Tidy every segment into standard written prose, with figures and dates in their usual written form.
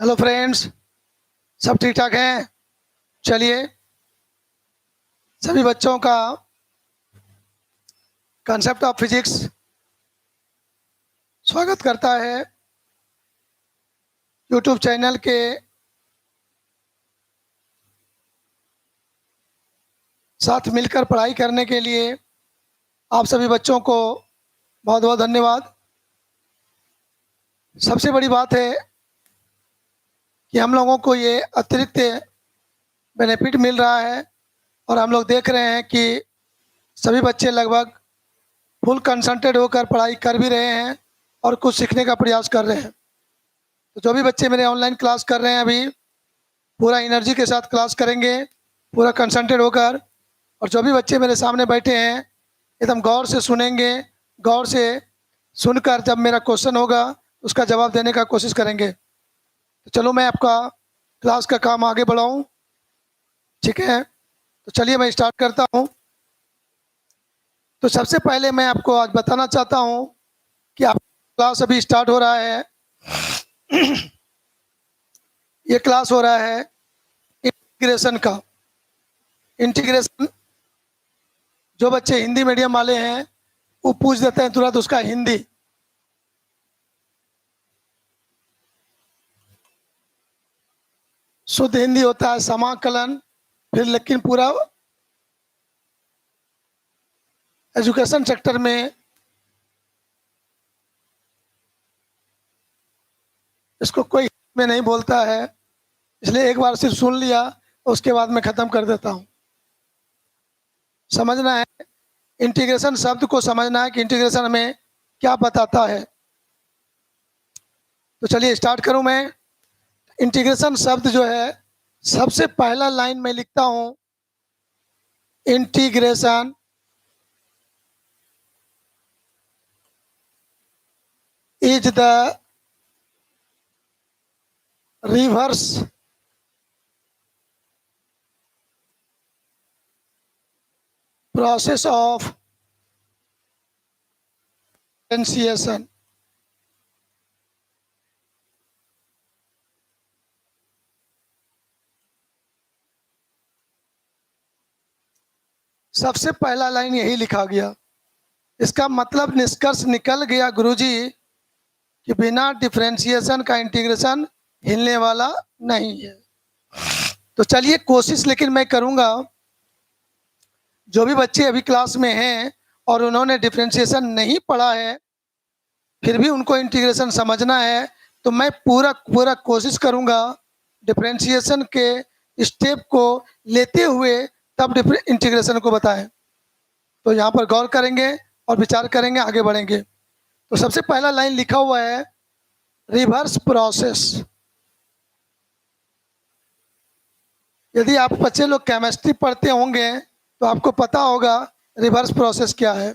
Hello friends, सब ठीक ठाक हैं। चलिए, सभी बच्चों का कंसेप्ट ऑफ फिजिक्स स्वागत करता है यूट्यूब चैनल के साथ मिलकर पढ़ाई करने के लिए आप सभी बच्चों को बहुत बहुत धन्यवाद। सबसे बड़ी बात है कि हम लोगों को ये अतिरिक्त बेनिफिट मिल रहा है और हम लोग देख रहे हैं कि सभी बच्चे लगभग फुल कंसंट्रेट होकर पढ़ाई कर भी रहे हैं और कुछ सीखने का प्रयास कर रहे हैं। तो जो भी बच्चे मेरे ऑनलाइन क्लास कर रहे हैं अभी पूरा एनर्जी के साथ क्लास करेंगे, पूरा कंसंट्रेट होकर। और जो भी बच्चे मेरे सामने बैठे हैं एकदम गौर से सुनेंगे, गौर से सुनकर जब मेरा क्वेश्चन होगा उसका जवाब देने का कोशिश करेंगे। तो चलो मैं आपका क्लास का काम आगे बढ़ाऊँ, ठीक है? तो चलिए मैं स्टार्ट करता हूँ। तो सबसे पहले मैं आपको आज बताना चाहता हूँ कि आप क्लास अभी स्टार्ट हो रहा है। ये क्लास हो रहा है इंटीग्रेशन का। इंटीग्रेशन जो बच्चे हिंदी मीडियम वाले हैं वो पूछ देते हैं तुरंत उसका हिंदी। शुद्ध हिंदी होता है समाकलन, फिर लेकिन पूरा एजुकेशन सेक्टर में इसको कोई में नहीं बोलता है, इसलिए एक बार सिर्फ सुन लिया उसके बाद मैं ख़त्म कर देता हूँ। समझना है, इंटीग्रेशन शब्द को समझना है कि इंटीग्रेशन हमें क्या बताता है। तो चलिए स्टार्ट करूँ मैं। इंटीग्रेशन शब्द जो है सबसे पहला लाइन में लिखता हूँ, integration is the reverse process of differentiation। सबसे पहला लाइन यही लिखा गया। इसका मतलब निष्कर्ष निकल गया गुरुजी कि बिना डिफरेंशिएशन का इंटीग्रेशन हिलने वाला नहीं है। तो चलिए कोशिश लेकिन मैं करूंगा, जो भी बच्चे अभी क्लास में हैं और उन्होंने डिफरेंशिएशन नहीं पढ़ा है फिर भी उनको इंटीग्रेशन समझना है, तो मैं पूरा कोशिश करूंगा डिफरेंशिएशन के स्टेप को लेते हुए तब इंटीग्रेशन को बताएं। तो यहाँ पर गौर करेंगे और विचार करेंगे, आगे बढ़ेंगे। तो सबसे पहला लाइन लिखा हुआ है रिवर्स प्रोसेस। यदि आप बच्चे लोग केमिस्ट्री पढ़ते होंगे तो आपको पता होगा रिवर्स प्रोसेस क्या है।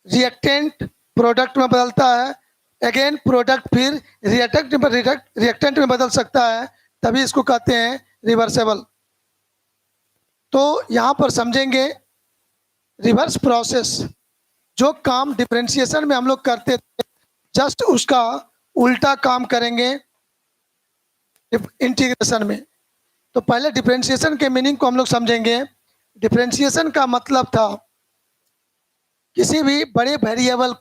रिएक्टेंट प्रोडक्ट में बदलता है, अगेन प्रोडक्ट फिर रिएक्टेंट में बदल सकता है, तभी इसको कहते हैं रिवर्सेबल। तो यहाँ पर समझेंगे रिवर्स प्रोसेस, जो काम डिफरेंशिएशन में हम लोग करते थे जस्ट उसका उल्टा काम करेंगे इंटीग्रेशन में। तो पहले डिफरेंशिएशन के मीनिंग को हम लोग समझेंगे। डिफरेंशिएशन का मतलब था किसी भी बड़े वेरिएबल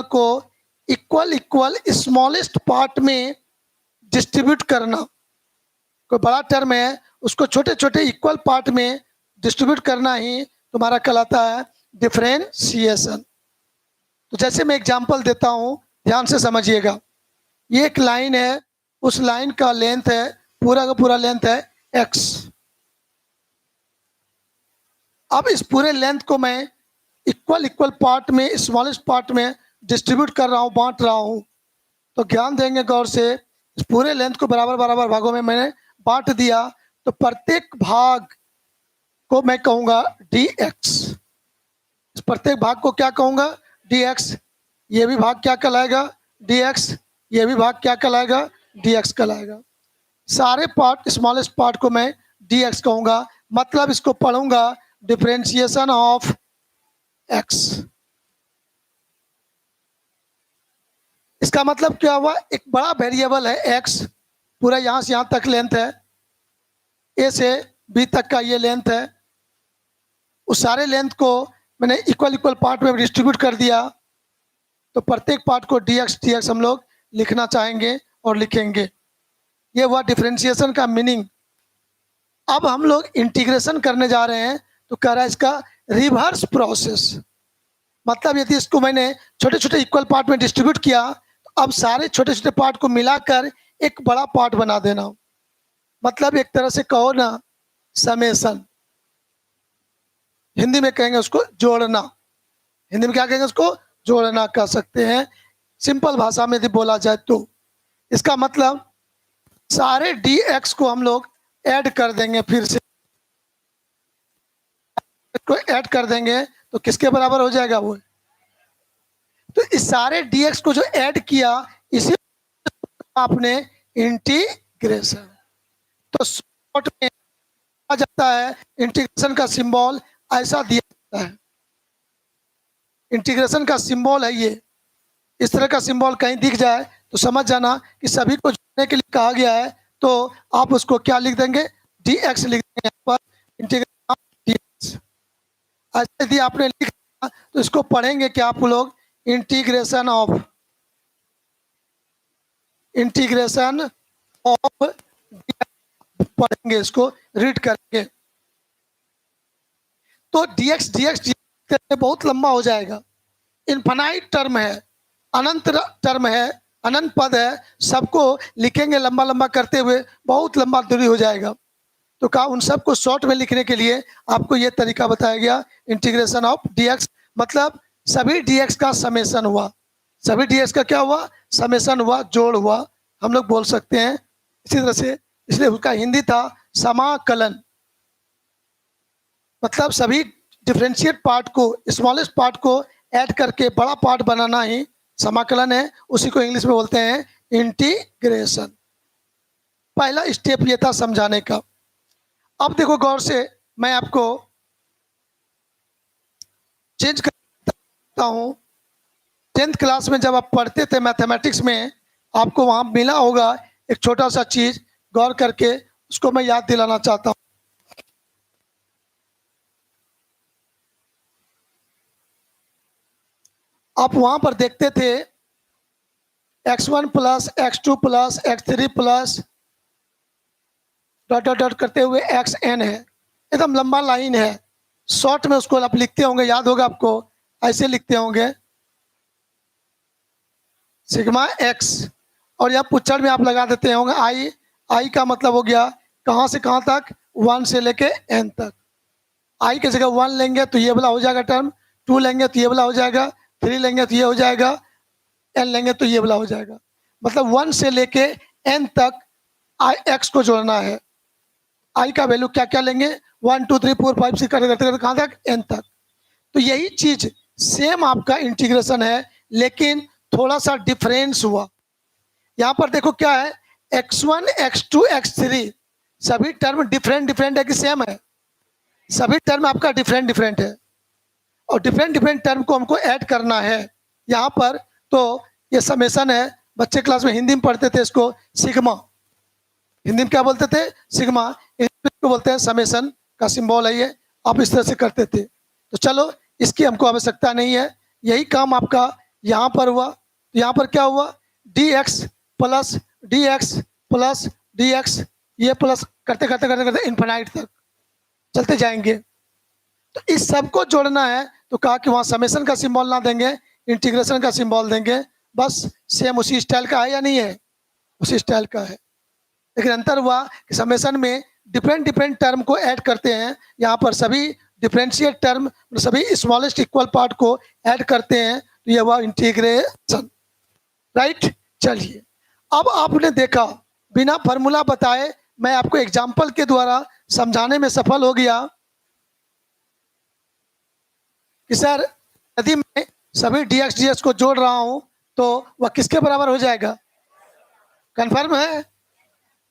को इक्वल स्मॉलेस्ट पार्ट में डिस्ट्रीब्यूट करना। कोई बड़ा टर्म है उसको छोटे छोटे इक्वल पार्ट में डिस्ट्रीब्यूट करना ही तुम्हारा कहलाता है डिफरेंशिएशन। तो जैसे मैं एग्जांपल देता हूँ, ध्यान से समझिएगा। ये एक लाइन है, उस लाइन का लेंथ है, पूरा का पूरा लेंथ है x। अब इस पूरे लेंथ को मैं इक्वल पार्ट में स्मॉलेस्ट पार्ट में डिस्ट्रीब्यूट कर रहा हूँ, बांट रहा हूँ। तो ध्यान देंगे गौर से, इस पूरे लेंथ को बराबर भागों में मैंने बांट दिया, तो प्रत्येक भाग को मैं कहूँगा dx। इस प्रत्येक भाग को क्या कहूँगा? dx। ये भी भाग क्या कहलाएगा? dx। ये भी भाग क्या कहलाएगा? dx कहलाएगा। सारे पार्ट स्मॉलेस्ट पार्ट को मैं dx कहूँगा, मतलब इसको पढ़ूंगा डिफरेंशिएशन ऑफ x। इसका मतलब क्या हुआ, एक बड़ा वेरिएबल है एक्स, पूरा यहाँ से यहाँ तक लेंथ है, ए से बी तक का ये लेंथ है। उस सारे लेंथ को मैंने इक्वल इक्वल पार्ट में डिस्ट्रीब्यूट कर दिया, तो प्रत्येक पार्ट को डी एक्स हम लोग लिखना चाहेंगे और लिखेंगे। ये हुआ डिफरेंशिएशन का मीनिंग। अब हम लोग इंटीग्रेशन करने जा रहे हैं, तो कह रहा है इसका रिवर्स प्रोसेस। मतलब यदि इसको मैंने छोटे छोटे इक्वल पार्ट में डिस्ट्रीब्यूट किया, तो अब सारे छोटे छोटे पार्ट को मिलाकर एक बड़ा पार्ट बना देना। मतलब एक तरह से कहो ना, समेशन। हिंदी में कहेंगे उसको जोड़ना। हिंदी में क्या कहेंगे उसको? जोड़ना कह सकते हैं, सिंपल भाषा में यदि बोला जाए तो। इसका मतलब सारे डी एक्स को हम लोग ऐड कर देंगे, फिर से को ऐड कर देंगे तो किसके बराबर हो जाएगा वो? तो इस सारे dx को जो ऐड किया, इसी आपने इंटीग्रेशन। तो शॉर्ट में आ जाता है इंटीग्रेशन का सिंबल ऐसा दिया जाता है। इंटीग्रेशन का सिंबल है ये, इस तरह का सिंबल कहीं दिख जाए तो समझ जाना कि सभी को जोड़ने के लिए कहा गया है। तो आप उसको क्या लिख देंगे? dx लिख देंगे यहाँ पर, इंटीग्रेशन ऑफ dx। ऐसे यदि आपने लिख दिया तो इसको पढ़ेंगे क्या आप लोग? इंटीग्रेशन ऑफ पढ़ेंगे, इसको रीड करेंगे। तो dx बहुत लंबा हो जाएगा, इनफाइनाइट टर्म है, अनंत टर्म है, अनंत पद है, सबको लिखेंगे लंबा लंबा करते हुए बहुत लंबा दूरी हो जाएगा। तो कहा उन सबको शॉर्ट में लिखने के लिए आपको ये तरीका बताया गया, इंटीग्रेशन ऑफ dx। मतलब सभी dx का समेशन हुआ, सभी dx का क्या हुआ? समेशन हुआ, जोड़ हुआ, हम लोग बोल सकते हैं इसी तरह से। इसलिए उसका हिंदी था समाकलन। मतलब सभी डिफरेंशिएट पार्ट को, स्मॉलेस्ट पार्ट को ऐड करके बड़ा पार्ट बनाना ही समाकलन है। उसी को इंग्लिश में बोलते हैं इंटीग्रेशन। पहला स्टेप ये था समझाने का। अब देखो गौर से, मैं आपको चेंज करता हूं। 10th क्लास में जब आप पढ़ते थे मैथमेटिक्स में, आपको वहां मिला होगा एक छोटा सा चीज, गौर करके उसको मैं याद दिलाना चाहता हूं। आप वहां पर देखते थे x1 plus x2 plus x3 plus dot dot dot करते हुए xn है, एकदम लंबा लाइन है। शॉर्ट में उसको आप लिखते होंगे, याद होगा आपको, ऐसे लिखते होंगे सिग्मा x, और यहाँ पुच्छड़ में आप लगा देते होंगे आई। आई का मतलब हो गया कहाँ से कहाँ तक? 1 से लेके n तक। आई की जगह 1 लेंगे तो ये वाला हो जाएगा टर्म, 2 लेंगे तो ये वाला हो जाएगा, 3 लेंगे तो ये हो जाएगा, n लेंगे तो ये वाला हो जाएगा। मतलब 1 से लेके n तक x को जोड़ना है। आई का वैल्यू क्या क्या लेंगे? 1 2 3 4 5 6 करते करते कहाँ तक? n तक। तो यही चीज सेम आपका इंटीग्रेशन है, लेकिन थोड़ा सा डिफरेंस हुआ। यहाँ पर देखो क्या है, x1 x2 x3 सभी टर्म डिफरेंट डिफरेंट है कि सेम है? सभी टर्म आपका डिफरेंट डिफरेंट है, और डिफरेंट डिफरेंट टर्म को हमको ऐड करना है यहाँ पर। तो ये समेशन है, बच्चे क्लास में हिंदी में पढ़ते थे इसको सिग्मा। हिंदी में क्या बोलते थे? सिग्मा। इंग्लिश को बोलते हैं समेशन का सिंबल है ये। आप इस तरह से करते थे। तो चलो, इसकी हमको आवश्यकता नहीं है। यही काम आपका यहाँ पर हुआ। तो यहाँ पर क्या हुआ? dx plus dx plus dx, ये प्लस करते करते करते करते इनफाइनाइट तक चलते जाएंगे। तो इस सब को जोड़ना है, तो कहा कि वहाँ समेशन का सिंबल ना देंगे, इंटीग्रेशन का सिंबल देंगे। बस सेम उसी स्टाइल का है या नहीं है? उसी स्टाइल का है, लेकिन अंतर हुआ कि समेशन में डिफरेंट डिफरेंट टर्म को ऐड करते हैं, यहाँ पर सभी डिफरेंशिएट टर्म, सभी स्मॉलेस्ट इक्वल पार्ट को ऐड करते हैं। तो ये हुआ इंटीग्रेशन, राइट। चलिए, अब आपने देखा बिना फॉर्मूला बताए मैं आपको एग्जाम्पल के द्वारा समझाने में सफल हो गया कि सर यदि मैं सभी dx को जोड़ रहा हूं तो वह किसके बराबर हो जाएगा? कंफर्म है?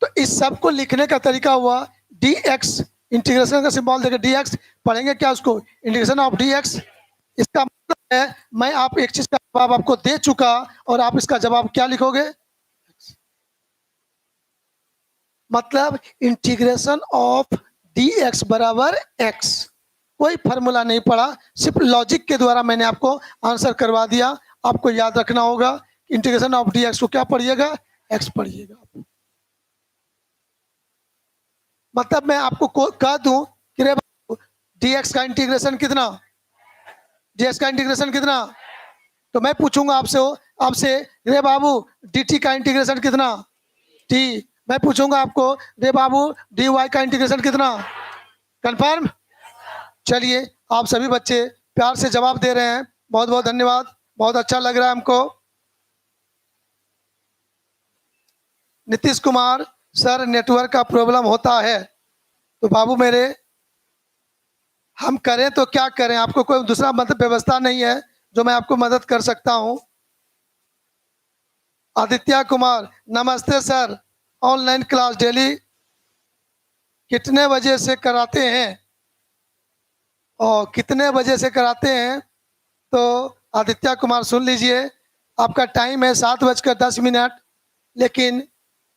तो इस सब को लिखने का तरीका हुआ dx, इंटीग्रेशन का सिंबल देकर dx पढ़ेंगे क्या उसको? Integration of dx। इसका मतलब है, मैं आप एक चीज का जवाब आपको दे चुका और आप इसका जवाब क्या लिखोगे? मतलब इंटीग्रेशन ऑफ डी एक्स बराबर एक्स। कोई फार्मूला नहीं पड़ा, सिर्फ लॉजिक के द्वारा मैंने आपको आंसर करवा दिया। आपको याद रखना होगा इंटीग्रेशन ऑफ डी एक्स को क्या पढ़िएगा? एक्स पढ़िएगा। मतलब मैं आपको कह दूं कि रे डी एक्स का इंटीग्रेशन कितना, डी एक्स का इंटीग्रेशन कितना, तो मैं पूछूंगा आपसे आपसे रे बाबू डी टी का इंटीग्रेशन कितना? टी। मैं पूछूंगा आपको रे बाबू डी वाई का इंटीग्रेशन कितना? कंफर्म? चलिए आप सभी बच्चे प्यार से जवाब दे रहे हैं, बहुत बहुत धन्यवाद, बहुत अच्छा लग रहा है हमको। नीतीश कुमार सर नेटवर्क का प्रॉब्लम होता है, तो बाबू मेरे हम करें तो क्या करें? आपको कोई दूसरा मतलब व्यवस्था नहीं है जो मैं आपको मदद कर सकता हूं। आदित्य कुमार नमस्ते सर, ऑनलाइन क्लास डेली कितने बजे से कराते हैं और कितने बजे से कराते हैं? तो आदित्य कुमार सुन लीजिए, आपका टाइम है 7:10, लेकिन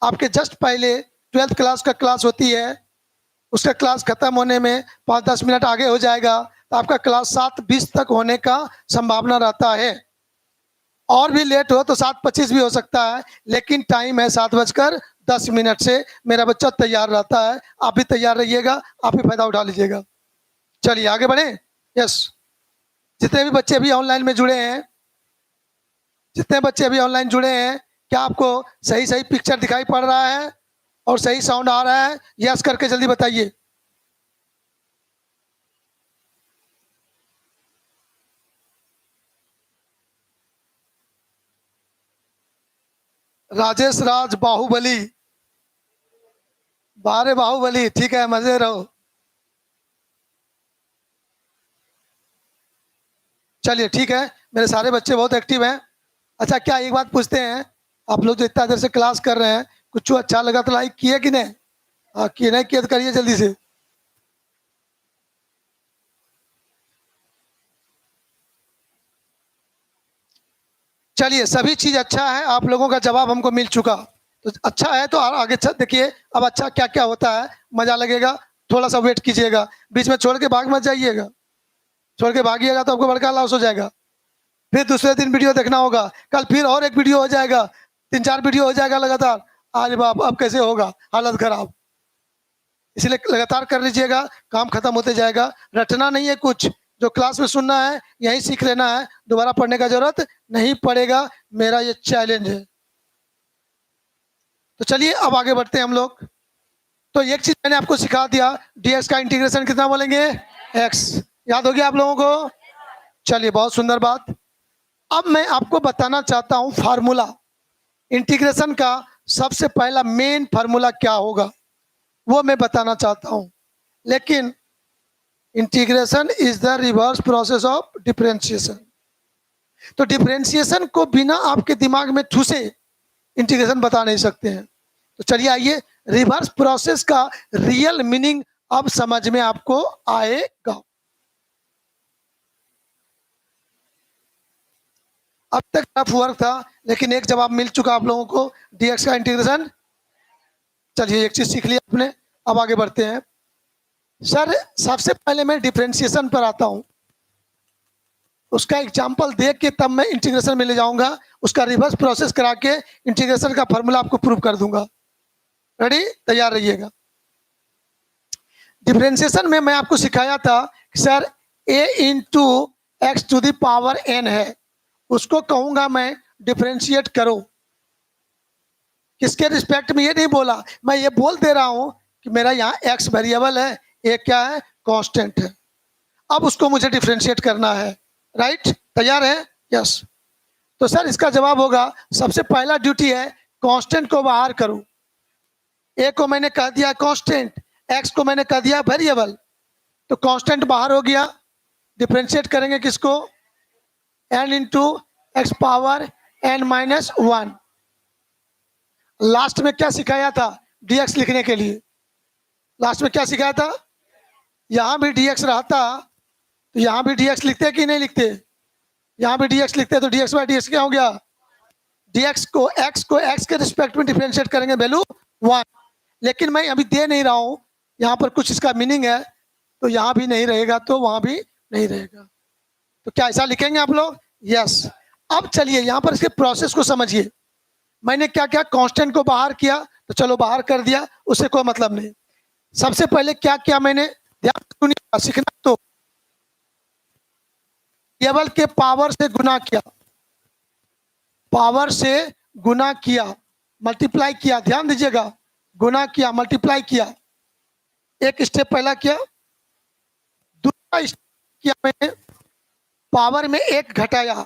आपके जस्ट पहले 12th क्लास का क्लास होती है, उसका क्लास खत्म होने में 5-10 मिनट आगे हो जाएगा, तो आपका क्लास 7:20 तक होने का संभावना रहता है। और भी लेट हो तो 7:25 भी हो सकता है, लेकिन टाइम है 7:10 से मेरा बच्चा तैयार रहता है। आप भी तैयार रहिएगा, आप भी फायदा उठा लीजिएगा। चलिए आगे बढ़े। यस, जितने भी बच्चे अभी ऑनलाइन में जुड़े हैं, जितने बच्चे अभी ऑनलाइन जुड़े हैं, क्या आपको सही सही पिक्चर दिखाई पड़ रहा है और सही साउंड आ रहा है? यस करके जल्दी बताइए। राजेश राज बाहुबली, बारे बाहुबली, ठीक है, मजे रहो। चलिए ठीक है, मेरे सारे बच्चे बहुत एक्टिव हैं। अच्छा, क्या एक बात पूछते हैं, आप लोग जो इतना देर से क्लास कर रहे हैं, कुछ अच्छा लगा तो लाइक किए कि नहीं? हाँ, किए नहीं किए तो करिए जल्दी से। चलिए, सभी चीज अच्छा है, आप लोगों का जवाब हमको मिल चुका, तो अच्छा है। तो आगे देखिए अब अच्छा क्या क्या होता है, मजा लगेगा। थोड़ा सा वेट कीजिएगा, बीच में छोड़ के भाग मत जाइएगा, छोड़ के भागिएगा तो आपको बड़का लॉस हो जाएगा। फिर दूसरे दिन वीडियो देखना होगा, कल फिर और एक वीडियो हो जाएगा, 3-4 वीडियो हो जाएगा लगातार। आज बाप अब कैसे होगा, हालत खराब। इसलिए लगातार कर लीजिएगा, काम खत्म होते जाएगा। रटना नहीं है कुछ, जो क्लास में सुनना है यही सीख लेना है, दोबारा पढ़ने का जरूरत नहीं पड़ेगा, मेरा ये चैलेंज है। तो चलिए अब आगे बढ़ते हैं हम लोग। तो एक चीज मैंने आपको सिखा दिया, डीएक्स का इंटीग्रेशन कितना बोलेंगे? एक्स। याद हो गया आप लोगों को? चलिए, बहुत सुंदर बात। अब मैं आपको बताना चाहता हूं फार्मूला इंटीग्रेशन का। सबसे पहला मेन फार्मूला क्या होगा वो मैं बताना चाहता हूं, लेकिन integration is the reverse process of differentiation. तो डिफरेंशिएशन को बिना आपके दिमाग में ठूसे इंटीग्रेशन बता नहीं सकते हैं। तो चलिए आइए, रिवर्स प्रोसेस का रियल मीनिंग अब समझ में आपको आएगा। अब तक टफ वर्क था, लेकिन एक जवाब मिल चुका आप लोगों को, डीएक्स का इंटीग्रेशन। चलिए एक चीज सीख लिया आपने, अब आगे बढ़ते हैं। सर सबसे पहले मैं डिफरेंशिएशन पर आता हूं, उसका एग्जाम्पल देख के तब मैं इंटीग्रेशन में ले जाऊंगा, उसका रिवर्स प्रोसेस करा के इंटीग्रेशन का फॉर्मूला आपको प्रूव कर दूंगा। रेडी? तैयार रहिएगा। डिफरेंशिएशन में मैं आपको सिखाया था कि सर a into x to the power n है, उसको कहूंगा मैं डिफरेंशिएट करो। किसके रिस्पेक्ट में? ये नहीं बोला, मैं ये बोल दे रहा हूं कि मेरा यहाँ x वेरिएबल है, a क्या है? कांस्टेंट है। अब उसको मुझे डिफरेंशिएट करना है। राइट? तैयार है? यस। तो सर इसका जवाब होगा, सबसे पहला ड्यूटी है कांस्टेंट को बाहर करो। a को मैंने कह दिया कांस्टेंट, x को मैंने कह दिया वेरिएबल, तो कांस्टेंट बाहर हो गया। डिफरेंशिएट करेंगे किसको? n into x power n-1। Last में क्या सिखाया था dx लिखने के लिए? लास्ट में क्या सिखाया था? यहां भी dx रहता तो यहां भी dx लिखते कि नहीं लिखते? यहाँ पे dx लिखते हैं तो dx बाई dx क्या हो गया, dx को x के रिस्पेक्ट में डिफरेंशिएट करेंगे, वैल्यू 1। लेकिन मैं अभी दे नहीं रहा हूँ, यहाँ पर कुछ इसका मीनिंग है, तो यहाँ भी नहीं रहेगा तो वहाँ भी नहीं रहेगा। तो क्या ऐसा लिखेंगे आप लोग? यस। अब चलिए यहाँ पर इसके प्रोसेस को समझिए। मैंने क्या क्या कांस्टेंट को बाहर किया, तो चलो बाहर कर दिया, उससे कोई मतलब नहीं। सबसे पहले क्या किया मैंने, ध्यान सुनिए, सीखना तो केवल के पावर से गुना किया, पावर से गुना किया, मल्टीप्लाई किया, ध्यान दीजिएगा, गुना किया मल्टीप्लाई किया, एक स्टेप पहला किया। दूसरा स्टेप किया मैंने, पावर में एक घटाया।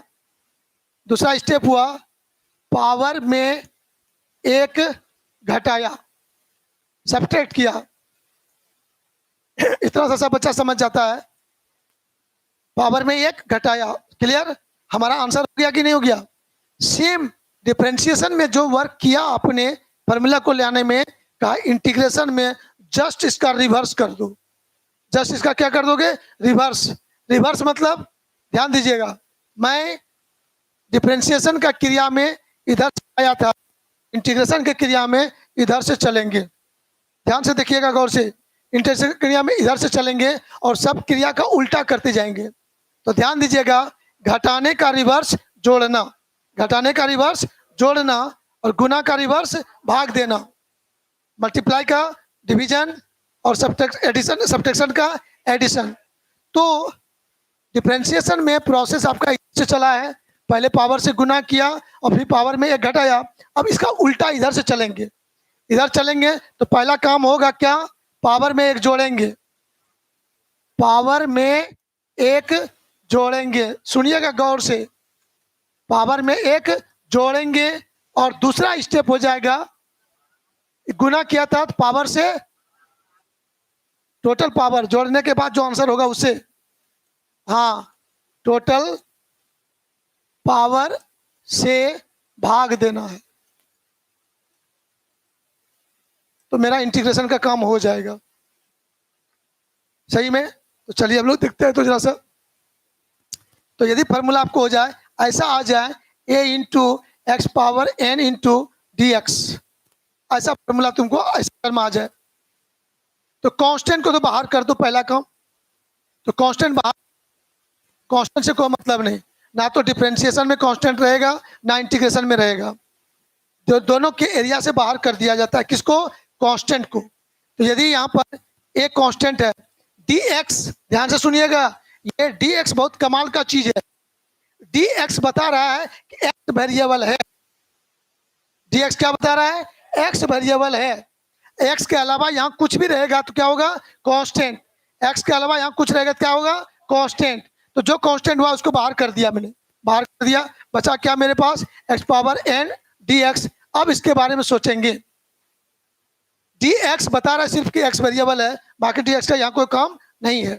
दूसरा स्टेप हुआ, पावर में एक घटाया, सब्ट्रैक्ट किया। इतना सा सब बच्चा समझ जाता है, पावर में एक घटाया, क्लियर? हमारा आंसर हो गया कि नहीं हो गया? सेम डिफरेंशिएशन में जो वर्क किया आपने फॉर्मूला को लाने में, कहा इंटीग्रेशन में जस्ट इसका रिवर्स कर दो। जस्ट इसका क्या कर दोगे? रिवर्स। रिवर्स मतलब ध्यान दीजिएगा, मैं डिफरेंशिएशन का क्रिया में इधर से आया था, इंटीग्रेशन के क्रिया में इधर से चलेंगे। ध्यान से देखिएगा गौर से, इंटीग्रेशन क्रिया में इधर से चलेंगे और सब क्रिया का उल्टा करते जाएंगे। तो ध्यान दीजिएगा, घटाने का रिवर्स जोड़ना, घटाने का रिवर्स जोड़ना, और गुना का रिवर्स भाग देना, मल्टीप्लाई का डिवीजन, और एडिशन, सब्ट्रैक्शन का एडिशन। तो डिफरेंशिएशन में प्रोसेस आपका इससे चला है, पहले पावर से गुना किया और फिर पावर में एक घटाया। अब इसका उल्टा इधर से चलेंगे, इधर चलेंगे तो पहला काम होगा क्या, पावर में एक जोड़ेंगे, पावर में एक जोड़ेंगे, सुनिएगा गौर से, पावर में एक जोड़ेंगे। और दूसरा स्टेप हो जाएगा, गुना किया था तो पावर से, टोटल पावर जोड़ने के बाद जो आंसर होगा उससे, हाँ, टोटल पावर से भाग देना है, तो मेरा इंटीग्रेशन का काम हो जाएगा। सही में? तो चलिए हम लोग देखते हैं तो जरा सा। तो यदि फॉर्मूला आपको हो जाए, ऐसा आ जाए, a into x power n into D x, ऐसा फॉर्मूला तुमको ऐसा में आ जाए, तो कांस्टेंट को तो बाहर कर दो पहला काम। तो कांस्टेंट बाहर, कांस्टेंट से कोई मतलब नहीं, ना तो डिफरेंशिएशन में कांस्टेंट रहेगा ना इंटीग्रेशन में रहेगा, जो दोनों के एरिया से बाहर कर दिया जाता है। किसको? कांस्टेंट को। तो यदि यहाँ पर एक कांस्टेंट है dx, ध्यान से सुनिएगा, ये dx बहुत कमाल का चीज है। dx बता रहा है कि x वेरिएबल है, dx क्या बता रहा है? x वेरिएबल है। x के अलावा यहाँ कुछ भी रहेगा तो क्या होगा? कांस्टेंट। x के अलावा यहाँ कुछ रहेगा तो क्या होगा? कांस्टेंट। तो जो कांस्टेंट हुआ उसको बाहर कर दिया मैंने, बाहर कर दिया, बचा क्या मेरे पास? x power n dx। अब इसके बारे में सोचेंगे, dx बता रहा है सिर्फ कि x वेरिएबल है, बाकी dx का यहाँ कोई काम नहीं है।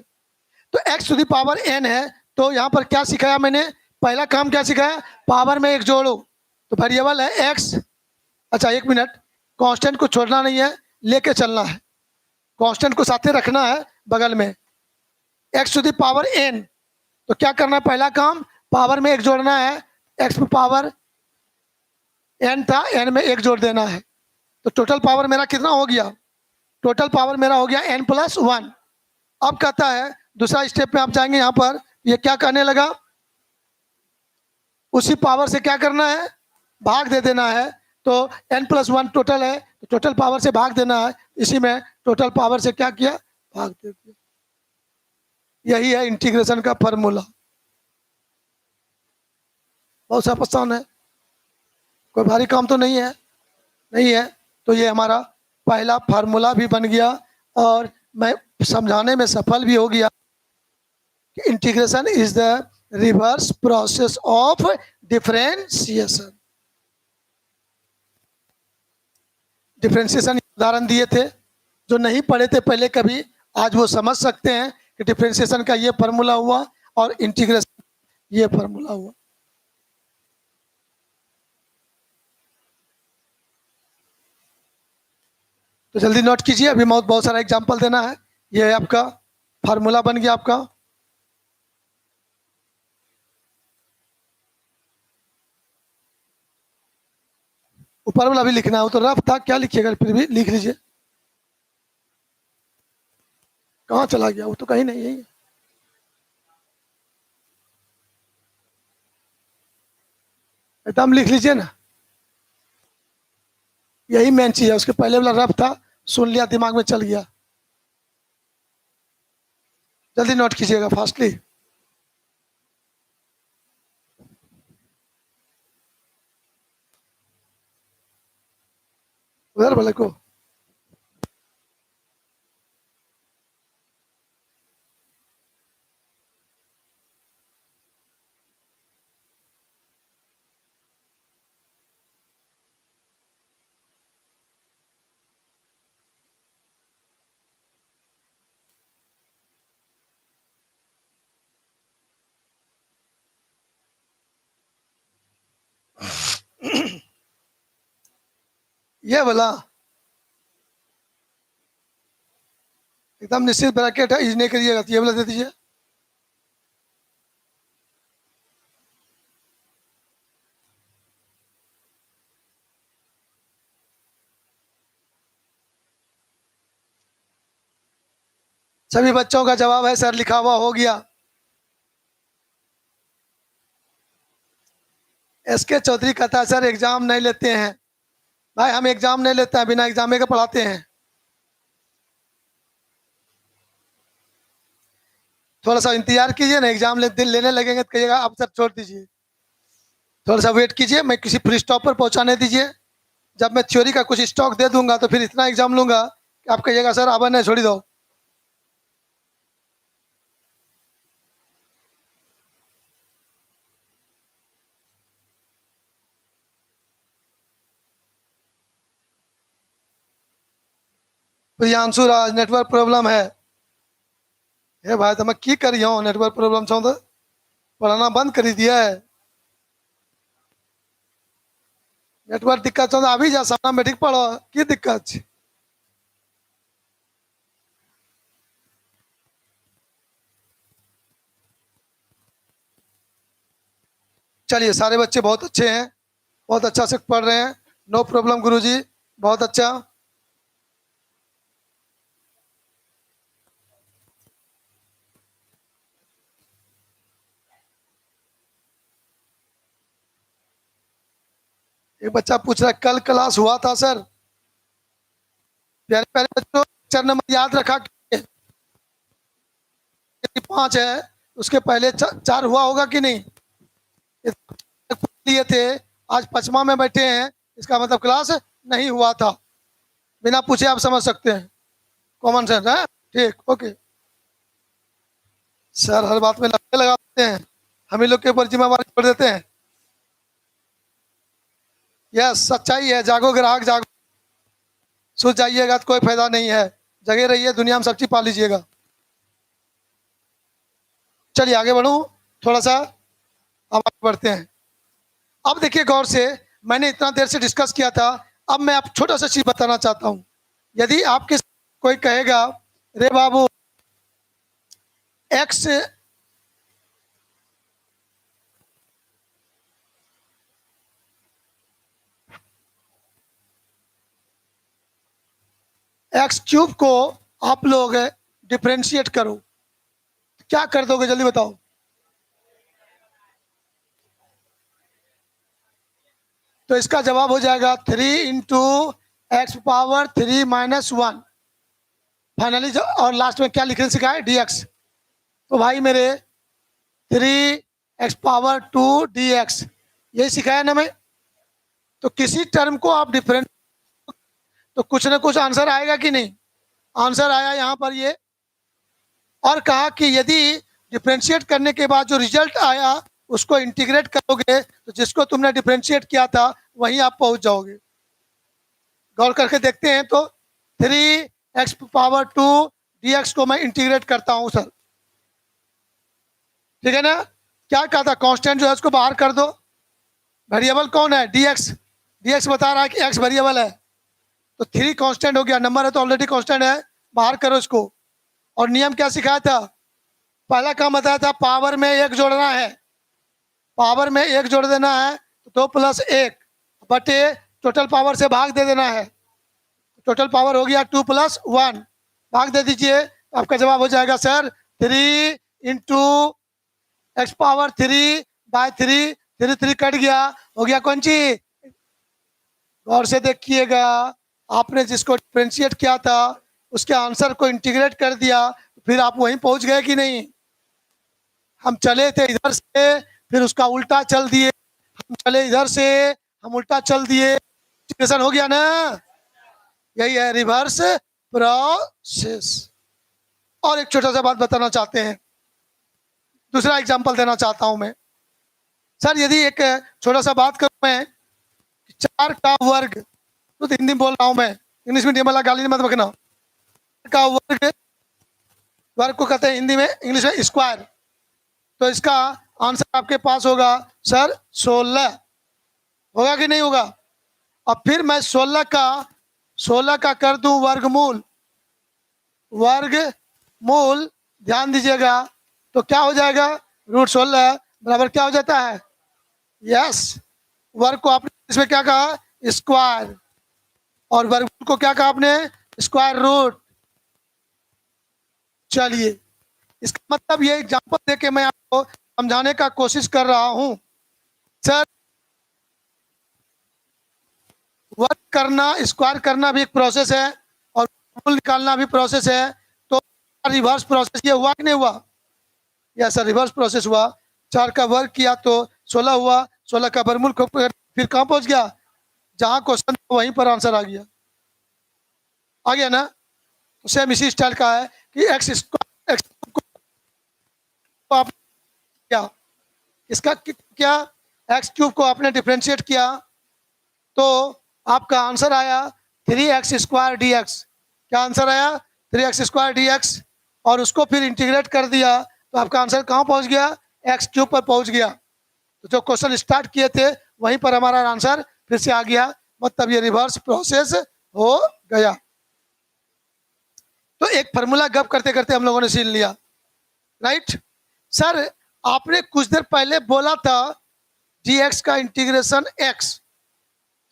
तो x to the power n है, तो यहाँ पर क्या सिखाया मैंने? पहला काम क्या सिखाया? पावर में एक जोड़ो, तो वेरिएबल है x। अच्छा एक मिनट, कांस्टेंट को छोड़ना नहीं है, लेके चलना है, कांस्टेंट को साथे रखना है बगल में, x to the power n। तो क्या करना है? पहला काम पावर में एक जोड़ना है, x पे पावर n था, n में एक जोड़ देना है, तो टोटल पावर मेरा कितना हो गया? टोटल पावर मेरा हो गया n प्लस 1। अब कहता है दूसरा स्टेप में आप जाएंगे, यहाँ पर ये क्या कहने लगा? उसी पावर से क्या करना है? भाग दे देना है। तो n प्लस 1 टोटल है, तो टोटल पावर से भाग देना है, इसी में टोटल पावर से क्या किया? भाग दे दिया। यही है इंटीग्रेशन का फॉर्मूला, बहुत सा आसान है, कोई भारी काम तो नहीं है, नहीं है। तो ये हमारा पहला फार्मूला भी बन गया और मैं समझाने में सफल भी हो गया कि integration is the reverse process of differentiation. Differentiation उदाहरण दिए थे, जो नहीं पढ़े थे पहले कभी, आज वो समझ सकते हैं कि डिफरेंशिएशन का ये फार्मूला हुआ और इंटीग्रेशन ये फार्मूला हुआ। तो जल्दी नोट कीजिए, अभी बहुत सारा एग्जांपल देना है। ये है आपका फार्मूला बन गया आपका, ऊपर वाला भी लिखना है, वो तो रफ था, क्या लिखिएगा, फिर भी लिख लीजिए। कहाँ चला गया, वो तो कहीं नहीं है। एकदम लिख लीजिए ना, यही मेन चीज है। उसके पहले वाला रफ था, सुन लिया, दिमाग में चल गया। जल्दी नोट कीजिएगा फास्टली। उधर वाले को ये वाला एकदम निश्चित ब्रैकेट है, इज नहीं करिएगा, तो ये वाला दे दीजिए। सभी बच्चों का जवाब है सर, लिखा हुआ हो गया। एस के चौधरी कहता है सर एग्जाम नहीं लेते हैं। भाई हम एग्जाम नहीं लेते हैं, बिना एग्जाम के पढ़ाते हैं। थोड़ा सा इंतजार कीजिए ना, एग्जाम लेने लगेंगे तो कहिएगा अब सर छोड़ दीजिए। थोड़ा सा वेट कीजिए, मैं किसी फ्री स्टॉप पर पहुंचाने दीजिए। जब मैं थ्योरी का कुछ स्टॉक दे दूंगा तो फिर इतना एग्जाम लूंगा कि आप कहिएगा सर अब नहीं, छोड़ दो। प्रियांशु राज नेटवर्क प्रॉब्लम है। हे भाई तो मैं की करी हूँ, नेटवर्क प्रॉब्लम छो तो पढ़ाना बंद कर दिया है। नेटवर्क दिक्कत छो तो अभी जा सामना मेट्रिक पढ़ो, की दिक्कत छै? चलिए सारे बच्चे बहुत अच्छे हैं, बहुत अच्छा से पढ़ रहे हैं। नो प्रॉब्लम गुरुजी, बहुत अच्छा। एक बच्चा पूछ रहा है कल क्लास हुआ था सर? प्यारे प्यारे बच्चों, लेक्चर नंबर याद रखा कि 5 है, उसके पहले 4 हुआ होगा कि नहीं? लिए थे, आज 5वां में बैठे हैं, इसका मतलब क्लास नहीं हुआ था। बिना पूछे आप समझ सकते हैं, कॉमन सेंस है। ठीक, ओके। सर हर बात में लगते लगा देते हैं, हम ही लोग के ऊपर जिम्मेवारी छोड़ देते हैं। यस, सच्चाई है, जागो ग्राहक जागो। सो जाइएगा तो कोई फायदा नहीं है, जगे रहिए, दुनिया में सब चीज पा लीजिएगा। चलिए आगे बढ़ू थोड़ा सा, अब आगे बढ़ते हैं। अब देखिए गौर से, मैंने इतना देर से डिस्कस किया था, अब मैं आप छोटा सा चीज बताना चाहता हूं। यदि आपके कोई कहेगा रे बाबू एक्स एक्स क्यूब को आप लोग डिफ्रेंशिएट करो, क्या कर दोगे जल्दी बताओ? तो इसका जवाब हो जाएगा 3 × x⁻³ - 1। फाइनली और लास्ट में क्या लिखने सिखाए? dx। तो भाई मेरे 3 x⁻² dx यही सिखाया ना मैं। तो किसी टर्म को आप डिफरेंट, तो कुछ ना कुछ आंसर आएगा कि नहीं? आंसर आया यहाँ पर ये, और कहा कि यदि डिफ्रेंशिएट करने के बाद जो रिजल्ट आया उसको इंटीग्रेट करोगे तो जिसको तुमने डिफ्रेंशिएट किया था वहीं आप पहुंच जाओगे। गौर करके देखते हैं तो 3 x⁻² dx को मैं इंटीग्रेट करता हूं सर, ठीक है ना? क्या कहा था? कांस्टेंट जो है उसको बाहर कर दो। वेरिएबल कौन है? dx। dx बता रहा है कि x वेरिएबल है, तो 3 कांस्टेंट हो गया, नंबर है तो ऑलरेडी कांस्टेंट है, बाहर करो इसको। और नियम क्या सिखाया था? पहला काम बताया था, पावर में 1 जोड़ना है, पावर में 1 जोड़ देना है, तो 2 + 1 बटे टोटल पावर से भाग दे देना है। टोटल पावर हो गया 2 + 1, भाग दे दीजिए, आपका जवाब हो जाएगा sir 3 into x power 3/3, 3 cut गया, हो गया कौन सी? गौर से देखिएगा, आपने जिसको डिफरेंशिएट किया था उसके आंसर को इंटीग्रेट कर दिया, फिर आप वहीं पहुंच गए कि नहीं? हम चले थे इधर से, फिर उसका उल्टा चल दिए, हम चले इधर से, हम उल्टा चल दिए, इंटीग्रेशन हो गया ना? यही है रिवर्स प्रोसेस। और एक छोटा सा बात बताना चाहते हैं, दूसरा एग्जांपल देना चाहता हूं मैं। सर यदि एक छोटा सा बात करूं मैं, 4 का वर्ग, तो हिंदी में बोल रहा हूं मैं, इंग्लिश मीडियम वाला गाली मत बकना। का वर्ग, वर्ग को कहते हैं हिंदी में, इंग्लिश में स्क्वायर। तो इसका आंसर आपके पास होगा सर 16, होगा कि नहीं होगा? अब फिर मैं 16 का कर दूं वर्गमूल, वर्गमूल ध्यान दीजिएगा, तो क्या हो जाएगा? √16 बराबर क्या हो जाता है? यस, वर्ग को आपने इसमें क्या कहा? स्क्वायर, और वर्गमूल को क्या कहा आपने? Square root. चलिए, इसका मतलब ये एग्जांपल देके मैं आपको समझाने का कोशिश कर रहा हूं। सर वर्ग करना, स्क्वायर करना भी एक प्रोसेस है, और मूल निकालना भी प्रोसेस है। तो रिवर्स प्रोसेस ये हुआ कि नहीं हुआ? यस सर, रिवर्स प्रोसेस हुआ। 4 का वर्ग किया तो 16 हुआ, 16 का वर्गमूल फिर कहाँ पहुंच गया? जहां क्वेश्चन वहीं पर आंसर आ गया ना? सेम इसी स्टाइल का है कि एक्स स्क्वायर, एक्स को आप क्या, इसका क्या, एक्स क्यूब को आपने डिफरेंशिएट किया तो आपका आंसर आया 3x² dx। क्या आंसर आया? 3x² dx, और उसको फिर इंटीग्रेट कर दिया तो आपका आंसर कहाँ पहुंच गया? x³ पर पहुंच गया। तो जो क्वेश्चन स्टार्ट किए थे वहीं पर हमारा आंसर फिर से आ गया, मतलब ये रिवर्स प्रोसेस हो गया। तो एक फार्मूला गप करते करते हम लोगों ने सीख लिया, राइट? सर आपने कुछ देर पहले बोला था dx का इंटीग्रेशन x।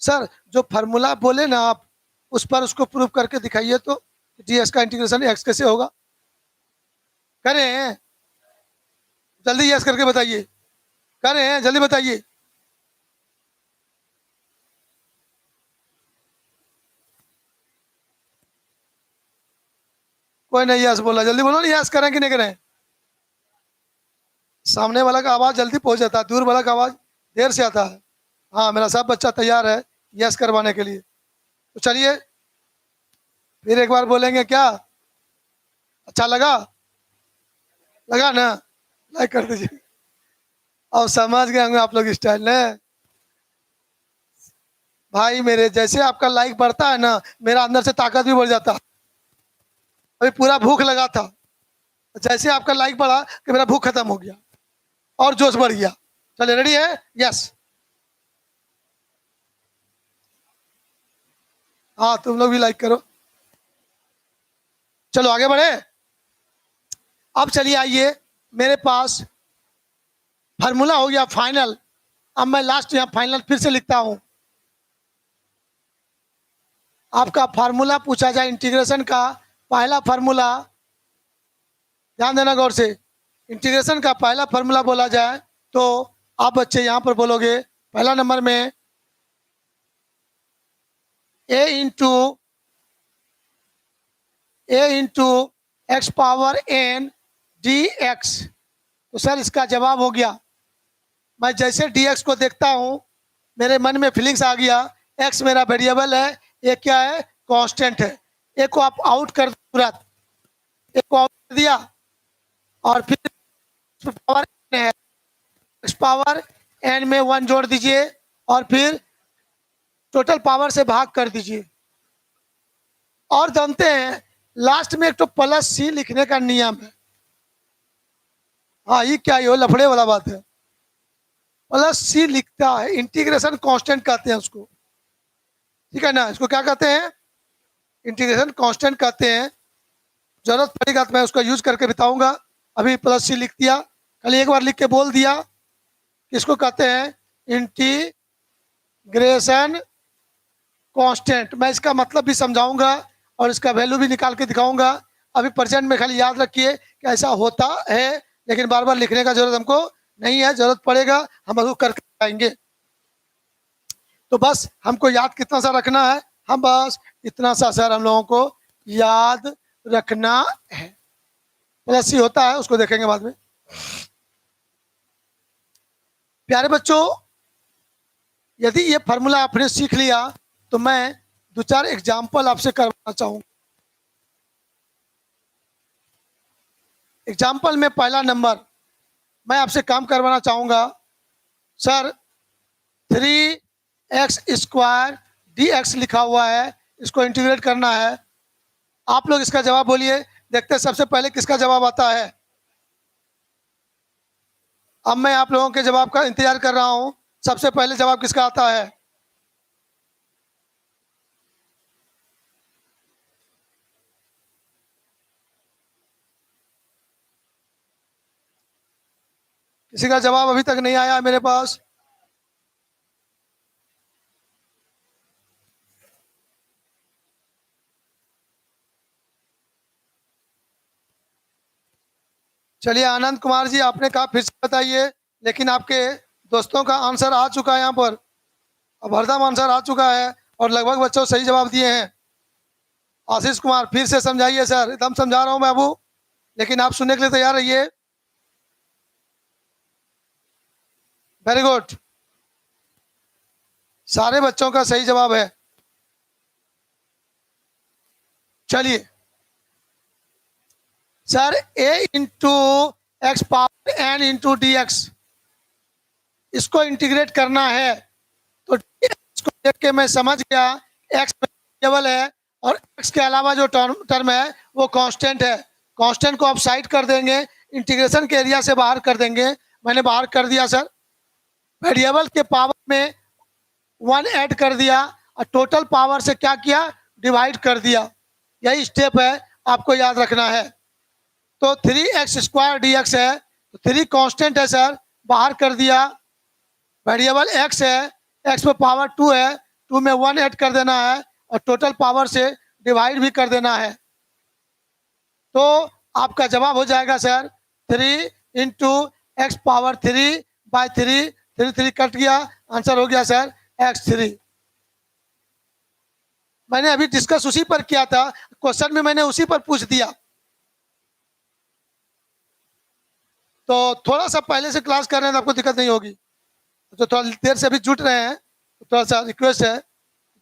सर जो फार्मूला बोले ना आप, उस पर उसको प्रूव करके दिखाइए तो, dx का इंटीग्रेशन x कैसे होगा? करें? जल्दी यस करके बताइए, करें जल्दी बताइए। कोई नहीं यस बोला, जल्दी बोलो ना, यस करें कि नहीं करें? सामने वाला का आवाज जल्दी पहुंच जाता है, दूर वाला का आवाज देर से आता है। हाँ, मेरा सब बच्चा तैयार है यस करवाने के लिए। तो चलिए फिर एक बार बोलेंगे क्या? अच्छा लगा? लगा ना? लाइक कर दीजिए। अब समझ गए होंगे आप लोग स्टाइल ने। भाई मेरे, जैसे आपका लाइक बढ़ता है ना, मेरा अंदर से ताकत भी बढ़ जाता है। अभी पूरा भूख लगा था, जैसे आपका लाइक बढ़ा कि मेरा भूख खत्म हो गया और जोश बढ़ गया। चलिए रेडी है? यस। हाँ तुम लोग भी लाइक करो। चलो आगे बढ़े। अब चलिए आइए, मेरे पास फार्मूला हो गया फाइनल। अब मैं लास्ट यहाँ फाइनल फिर से लिखता हूं। आपका फार्मूला पूछा जाए इंटीग्रेशन का, पहला फार्मूला, ध्यान देना गौर से, इंटीग्रेशन का पहला फार्मूला बोला जाए तो आप बच्चे यहाँ पर बोलोगे पहला नंबर में a into x power n dx। तो सर इसका जवाब हो गया, मैं जैसे dx को देखता हूँ मेरे मन में फीलिंग्स आ गया, x मेरा वेरिएबल है, ये क्या है? कांस्टेंट है। एक को आप आउट कर दो तुरंत, एक को आउट कर दिया, और फिर पावर n है, इस पावर n में 1 जोड़ दीजिए और फिर टोटल पावर से भाग कर दीजिए। और जानते हैं लास्ट में एक तो +c लिखने का नियम है। हाँ ये क्या ये लफड़े वाला बात है, +c लिखता है, इंटीग्रेशन कांस्टेंट कहते हैं उसको, ठीक है ना? इसको क्या कहते हैं? इंटीग्रेशन कांस्टेंट कहते हैं। जरूरत पड़ेगा तो मैं उसका यूज करके बताऊंगा। अभी +c लिख दिया, कल एक बार लिख के बोल दिया, इसको कहते हैं इंटीग्रेशन कांस्टेंट। मैं इसका मतलब भी समझाऊंगा और इसका वैल्यू भी निकाल के दिखाऊंगा। अभी प्रेजेंट में खाली याद रखिए कि ऐसा होता है, लेकिन बार बार लिखने का जरूरत हमको नहीं है। जरूरत पड़ेगा हम उसको करके आएंगे। तो बस हमको याद कितना सा रखना है, हम बस इतना सा सर हम लोगों को याद रखना है। प्लस सी होता है, उसको देखेंगे बाद में। प्यारे बच्चों, यदि ये फार्मूला आपने सीख लिया तो मैं दो चार एग्जाम्पल आपसे करवाना चाहूंगा। एग्जाम्पल में पहला नंबर मैं आपसे काम करवाना चाहूंगा। सर 3x² dx लिखा हुआ है, इसको इंटीग्रेट करना है। आप लोग इसका जवाब बोलिए, देखते हैं सबसे पहले किसका जवाब आता है। अब मैं आप लोगों के जवाब का इंतजार कर रहा हूं। सबसे पहले जवाब किसका आता है? किसी का जवाब अभी तक नहीं आया मेरे पास। चलिए आनंद कुमार जी, आपने कहा फिर से बताइए, लेकिन आपके दोस्तों का आंसर आ चुका है यहाँ पर। अब हरदम आंसर आ चुका है और लगभग बच्चों सही जवाब दिए हैं। आशीष कुमार फिर से समझाइए सर, एकदम समझा रहा हूँ बाबू, लेकिन आप सुनने के लिए तैयार रहिए। वेरी गुड, सारे बच्चों का सही जवाब है। चलिए सर, a × x⁴n × dx, इसको इंटीग्रेट करना है। तो इसको देख के मैं समझ गया x वेरिएबल है और x के अलावा जो टर्म है वो कांस्टेंट है। कांस्टेंट को आप साइड कर देंगे, इंटीग्रेशन के एरिया से बाहर कर देंगे। मैंने बाहर कर दिया सर। वेरिएबल के पावर में 1 ऐड कर दिया और टोटल पावर से क्या किया, डिवाइड कर दिया। यही स्टेप है, आपको याद रखना है। तो 3x² dx है, तो 3 कांस्टेंट है सर, बाहर कर दिया। वेरिएबल x है, x में पावर 2 है, 2 में 1 ऐड कर देना है और टोटल पावर से डिवाइड भी कर देना है। तो आपका जवाब हो जाएगा सर 3 × x⁴3/3। 3 कट गया, आंसर हो गया सर x3। मैंने अभी डिस्कस उसी पर किया था, क्वेश्चन में मैंने उसी पर पूछ दिया। तो थोड़ा सा पहले से क्लास कर रहे हैं तो आपको दिक्कत नहीं होगी। तो थोड़ा देर से अभी जुट रहे हैं, तो थोड़ा सा रिक्वेस्ट है,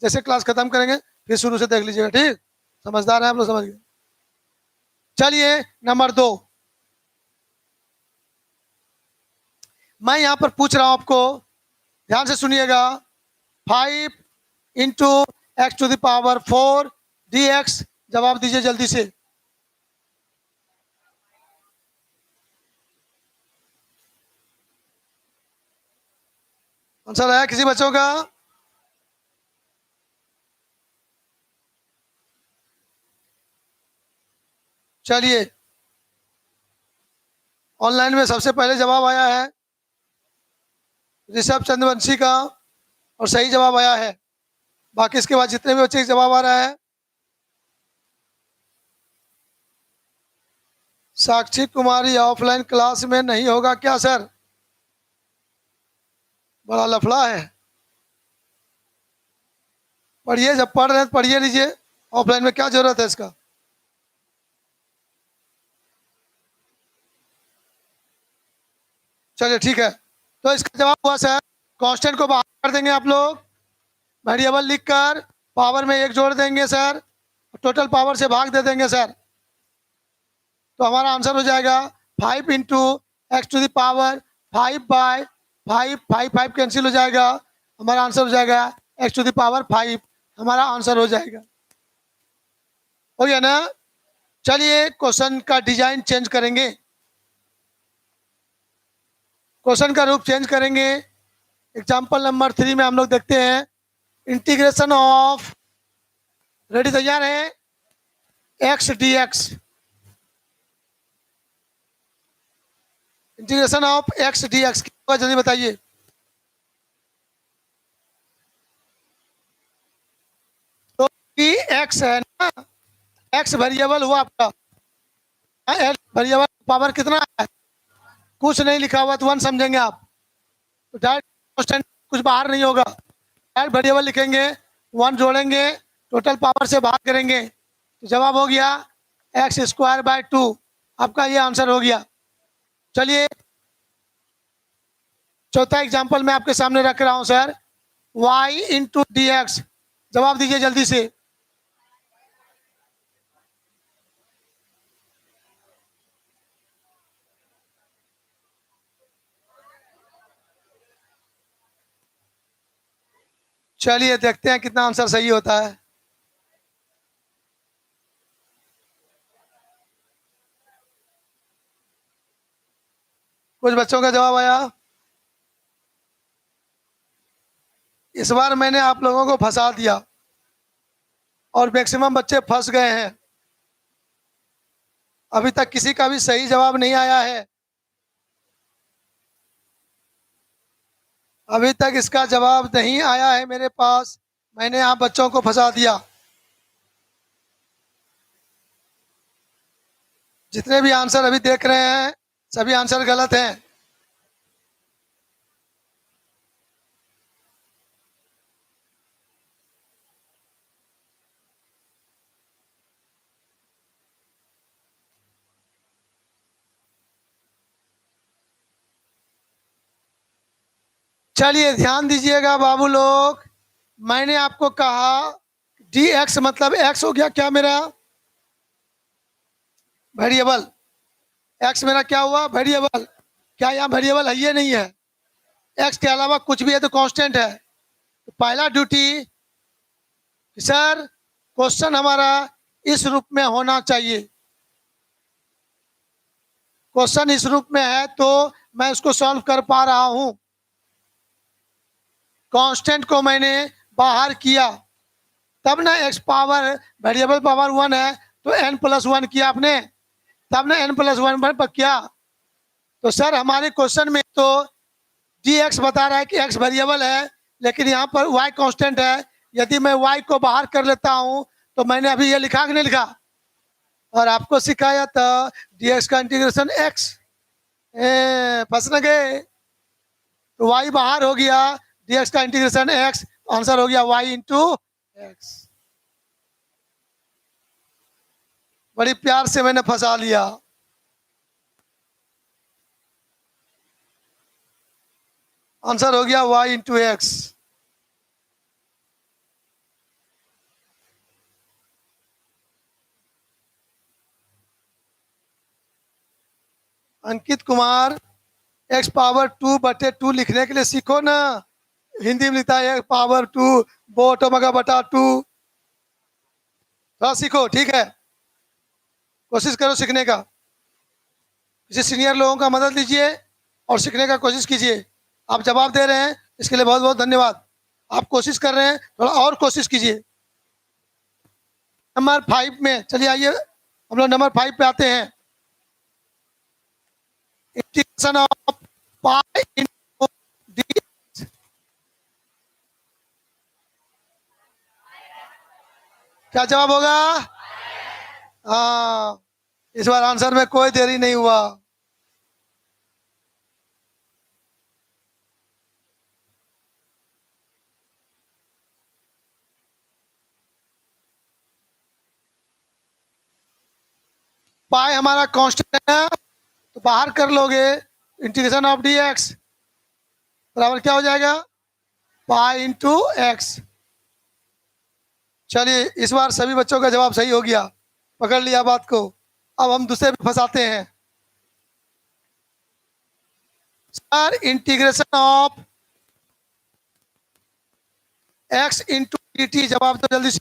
जैसे क्लास खत्म करेंगे फिर शुरू से देख लीजिएगा, ठीक? समझदार है आप लोग, समझ गए। चलिए नंबर 2, मैं यहाँ पर पूछ रहा हूँ आपको, ध्यान से सुनिएगा। 5 × x⁴ dx, जवाब दीजिए जल्दी से। आंसर आया किसी बच्चों का? चलिए, ऑनलाइन में सबसे पहले जवाब आया है ऋषभ चंद्रवंशी का और सही जवाब आया है। बाकी इसके बाद जितने भी बच्चे का जवाब आ रहा है, साक्षी कुमारी ऑफलाइन क्लास में नहीं होगा क्या सर? बड़ा लफड़ा है। पढ़िए, जब पढ़ रहे हैं पढ़िए लीजिए, ऑफलाइन में क्या जरूरत है इसका। चलिए ठीक है, तो इसका जवाब हुआ सर, कांस्टेंट को बाहर कर देंगे आप लोग, वेरिएबल लिखकर पावर में 1 जोड़ देंगे सर, टोटल पावर से भाग दे देंगे सर। तो हमारा आंसर हो जाएगा 5 × x⁵ 5/5, 5 5 कैंसिल हो जाएगा, हमारा आंसर हो जाएगा x⁵5। हमारा आंसर हो जाएगा, हो गया ना? चलिए क्वेश्चन का डिजाइन चेंज करेंगे, क्वेश्चन का रूप चेंज करेंगे। एग्जाम्पल नंबर 3 में हम लोग देखते हैं इंटीग्रेशन ऑफ, रेडी तैयार है, x dx, integration of x dx क्या होगा जल्दी बताइए। एक्स है ना, एक्स वेरिएबल हुआ आपका, वेरिएबल पावर कितना है, कुछ नहीं लिखा हुआ तो वन समझेंगे आप, तो डायरेक्ट कांस्टेंट, कुछ बाहर नहीं होगा, डायरेक्ट वेरिएबल लिखेंगे, वन जोड़ेंगे, टोटल पावर से भाग करेंगे, तो जवाब हो गया एक्स स्क्वायर बाय 2। आपका ये आंसर हो गया। चलिए चौथा एग्जाम्पल मैं आपके सामने रख रहा हूं sir, y into D x. जवाब दीजिए जल्दी से। चलिए देखते हैं कितना आंसर सही होता है। कुछ बच्चों का जवाब आया। इस बार मैंने आप लोगों को फंसा दिया और मैक्सिमम बच्चे फंस गए हैं। अभी तक किसी का भी सही जवाब नहीं आया है। अभी तक इसका जवाब नहीं आया है मेरे पास, मैंने आप बच्चों को फंसा दिया। जितने भी आंसर अभी देख रहे हैं सभी आंसर गलत हैं। चलिए ध्यान दीजिएगा बाबू लोग, मैंने आपको कहा डी एक्स मतलब एक्स हो गया क्या मेरा वेरिएबल, एक्स मेरा क्या हुआ वेरिएबल। क्या यहाँ वेरिएबल है, ये नहीं है, एक्स के अलावा कुछ भी है तो कांस्टेंट है। तो पहला ड्यूटी सर, क्वेश्चन हमारा इस रूप में होना चाहिए। क्वेश्चन इस रूप में है तो मैं उसको सॉल्व कर पा रहा हूं। कांस्टेंट को मैंने बाहर किया, तब ना एक्स पावर वेरिएबल पावर 1 है तो n प्लस 1 किया आपने, तब ना n प्लस 1 पर किया। तो सर हमारे क्वेश्चन में तो डी एक्स बता रहा है कि एक्स वेरिएबल है, लेकिन यहाँ पर y कांस्टेंट है। यदि मैं y को बाहर कर लेता हूँ तो मैंने अभी ये लिखा कि नहीं लिखा, और आपको सिखाया था डी एक्स का इंटीग्रेशन x, फंस न गए। तो y बाहर हो गया, डी एक्स का इंटीग्रेशन x, आंसर हो गया y इंटू एक्स। बड़ी प्यार से मैंने फंसा लिया। आंसर हो गया y into x. Ankit Kumar, x power 2/2 लिखने के लिए सीखो ना। हिंदी में लिखता है एक्स पावर 2 बोटोमगा बटा 2। थोड़ा सीखो, ठीक है, कोशिश करो सीखने का। किसी सीनियर लोगों का मदद लीजिए और सीखने का कोशिश कीजिए। आप जवाब दे रहे हैं इसके लिए बहुत बहुत धन्यवाद। आप कोशिश कर रहे हैं, थोड़ा और कोशिश कीजिए। नंबर 5 में चलिए आइए, हम लोग नंबर 5 पे आते हैं। Integration of pi into D, क्या जवाब होगा? हाँ, इस बार आंसर में कोई देरी नहीं हुआ। पाई हमारा कांस्टेंट है तो बाहर कर लोगे, इंटीग्रेशन ऑफ डी एक्स बराबर क्या हो जाएगा, पाई इंटू एक्स। चलिए इस बार सभी बच्चों का जवाब सही हो गया, पकड़ लिया बात को। अब हम दूसरे पे फंसाते हैं। Sir integration of x into D T, जवाब दो जल्दी से।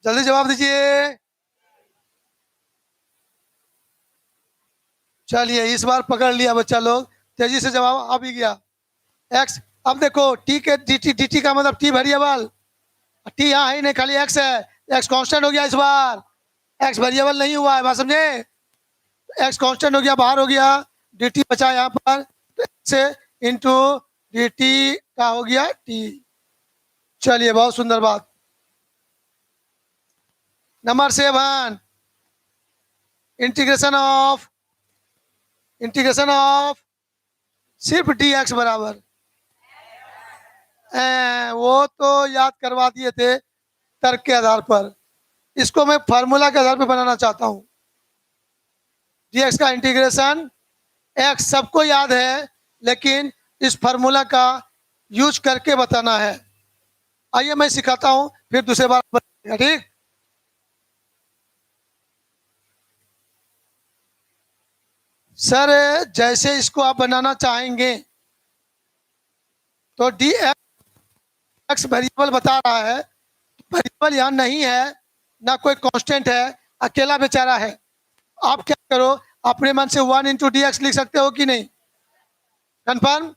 जल्दी जवाब दीजिए। चलिए इस बार पकड़ लिया बच्चा लोग, तेजी से जवाब आ भी गया। एक्स, अब देखो टी के डी टी का मतलब टी वेरिएबल, टी यहाँ है नहीं, खाली एक्स है, एक्स कांस्टेंट हो गया। इस बार एक्स वेरिएबल नहीं हुआ है, बात समझे, एक्स कांस्टेंट हो गया, बाहर हो गया, डी टी बचा यहाँ पर, तो से इंटू डी टी का हो गया टी। चलिए, बहुत सुंदर बात। नंबर 7, इंटीग्रेशन ऑफ सिर्फ डी एक्स बराबर, वो तो याद करवा दिए थे तर्क के आधार पर। इसको मैं फार्मूला के आधार पर बनाना चाहता हूं। डी एक्स का इंटीग्रेशन एक्स सबको याद है, लेकिन इस फार्मूला का यूज करके बताना है। आइए मैं सिखाता हूं, फिर दूसरे बार बताइएगा, ठीक। सर, जैसे इसको आप बनाना चाहेंगे तो डी एक्स वेरिएबल बता रहा है, वेरिएबल यहाँ नहीं है, ना कोई कांस्टेंट है, अकेला बेचारा है। आप क्या करो, अपने मन से 1 इंटू डी एक्स लिख सकते हो कि नहीं? कन्फर्म।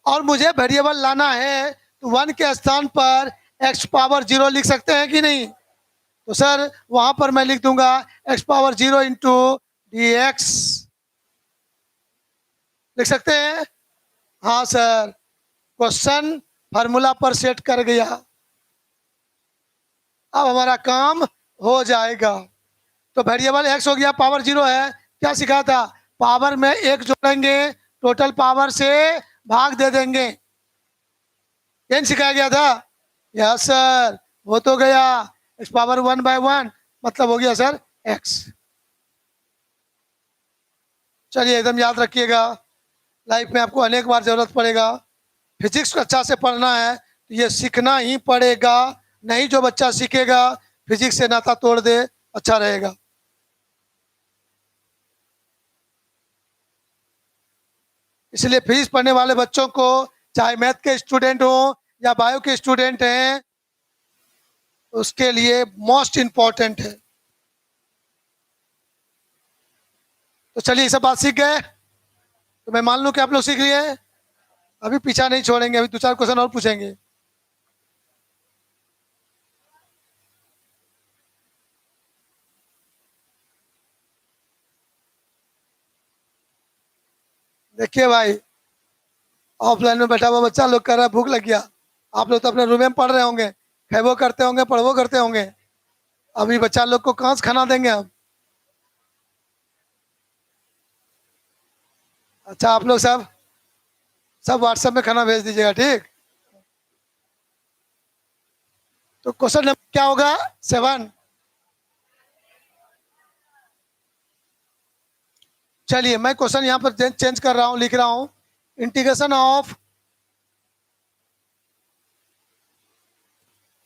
और मुझे वेरिएबल लाना है तो 1 के स्थान पर एक्स पावर 0 लिख सकते हैं कि नहीं? तो सर वहां पर मैं लिख दूंगा x power 0 into D x. लिख सकते हैं? हाँ सर, क्वेश्चन फार्मूला पर सेट कर गया। अब हमारा काम हो जाएगा। तो वेरिएबल एक्स हो गया, पावर 0 है। क्या सिखा था? पावर में 1 जोड़ेंगे, टोटल पावर से भाग दे देंगे। ये सिखाया गया था? यस सर, वो तो गया। एक्स पावर 1/1 मतलब हो गया सर एक्स। चलिए एकदम याद रखिएगा, लाइफ में आपको अनेक बार जरूरत पड़ेगा। फिजिक्स को अच्छा से पढ़ना है तो ये सीखना ही पड़ेगा, नहीं जो बच्चा सीखेगा फिजिक्स से नाता तोड़ दे, अच्छा रहेगा। इसलिए फिजिक्स पढ़ने वाले बच्चों को, चाहे मैथ के स्टूडेंट हो या बायो के स्टूडेंट हैं, उसके लिए मोस्ट इंपॉर्टेंट है। तो चलिए ये सब बात सीख गए, तो मैं मान लूं कि आप लोग सीख लिए। अभी पीछा नहीं छोड़ेंगे, अभी 2-4 क्वेश्चन और पूछेंगे। देखिए भाई, ऑफलाइन में बैठा हुआ बच्चा लोग कर रहा है भूख लग गया। आप लोग तो अपने रूम में पढ़ रहे होंगे, खेबो करते होंगे, पढ़वो करते होंगे। अभी बच्चा लोग को कहाँ से खाना देंगे हम? अच्छा, आप लोग सब व्हाट्सएप में खाना भेज दीजिएगा, ठीक। तो क्वेश्चन नंबर क्या होगा? 7। चलिए मैं क्वेश्चन यहाँ पर चेंज कर रहा हूँ, लिख रहा हूँ integration of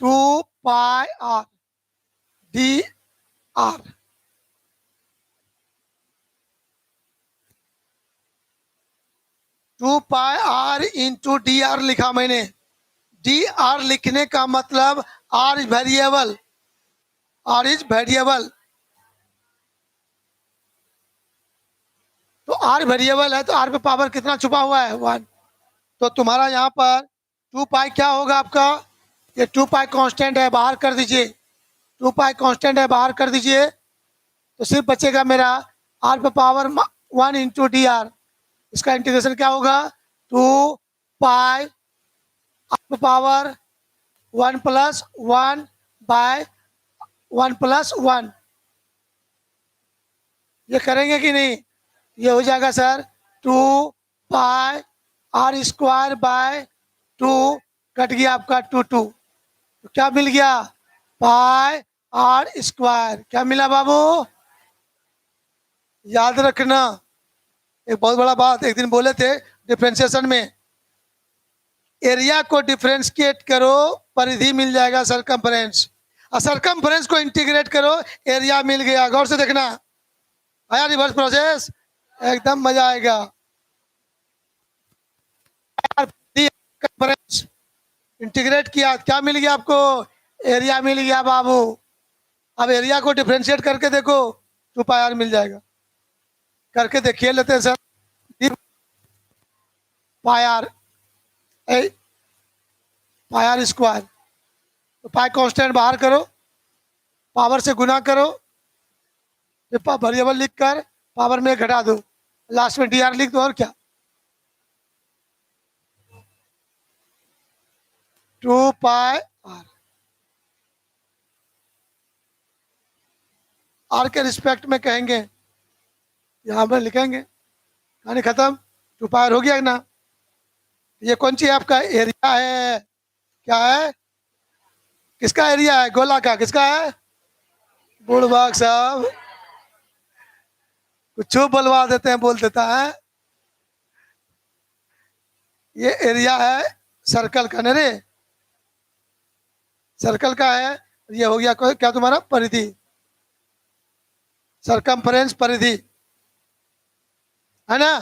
2πr dr। 2πr into d r लिखा मैंने। डी आर लिखने का मतलब r is variable, r is variable. तो आर वेरिएबल है तो आर पे पावर कितना छुपा हुआ है? 1। तो तुम्हारा यहाँ पर 2π क्या होगा आपका? ये 2π कांस्टेंट है, बाहर कर दीजिए। 2π कांस्टेंट है, बाहर कर दीजिए। तो सिर्फ बचेगा मेरा आर पे पावर 1 इंटू डी आर। इसका इंटीग्रेशन क्या होगा? 2π आर पे पावर 1 + 1 बाय 1 + 1। ये करेंगे कि नहीं? ये हो जाएगा सर 2π r² बाय 2, कट गया आपका 2 2। तो क्या मिल गया? πr²। क्या मिला बाबू? याद रखना, एक बहुत बड़ा बात एक दिन बोले थे डिफरेंशिएशन में, एरिया को डिफरेंशिएट करो, परिधि मिल जाएगा सरकमफ्रेंस, और सरकमफ्रेंस को इंटीग्रेट करो, एरिया मिल गया। गौर से देखना, आया रिवर्स प्रोसेस, एकदम मजा आएगा। इंटीग्रेट किया, क्या मिल गया आपको? एरिया मिल गया बाबू। अब एरिया को डिफरेंशिएट करके देखो, 2πr मिल जाएगा। करके देखिए, लेते हैं सर। πr πr², तो पाई कांस्टेंट बाहर करो, पावर से गुना करो, वेरिएबल लिख कर पावर में घटा दो, लास्ट में डी आर लिख दो, और क्या। 2 पाई आर। आर के रिस्पेक्ट में कहेंगे, यहाँ पर लिखेंगे, कहानी खत्म। 2 पाई आर हो गया ना। ये कौन सी आपका एरिया है? क्या है? किसका एरिया है? गोला का किसका है? बुड़बाग साहब कुछ बोलवा देते हैं, बोल देता है। ये एरिया है सर्कल का, नहीं रे, सर्कल का है। ये हो गया क्या तुम्हारा? परिधि, सरकमफ्रेंस, परिधि, है ना।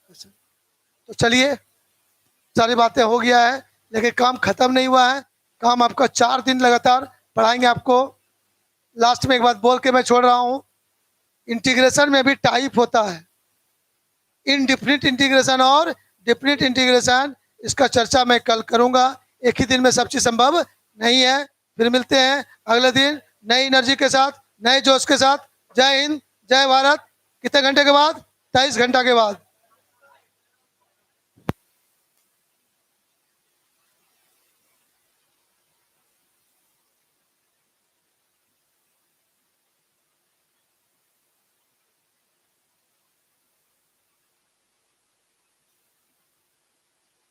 तो चलिए, सारी बातें हो गया है, लेकिन काम खत्म नहीं हुआ है। काम आपका 4 दिन लगातार पढ़ाएंगे आपको। लास्ट में एक बात बोल के मैं छोड़ रहा हूँ, इंटीग्रेशन में भी टाइप होता है, इनडिफिनिट इंटीग्रेशन और डिफिनिट इंटीग्रेशन। इसका चर्चा मैं कल करूंगा। एक ही दिन में सब चीज संभव नहीं है। फिर मिलते हैं अगले दिन नई एनर्जी के साथ, नए जोश के साथ। जय हिंद, जय भारत। कितने घंटे के बाद? 23 घंटा के बाद।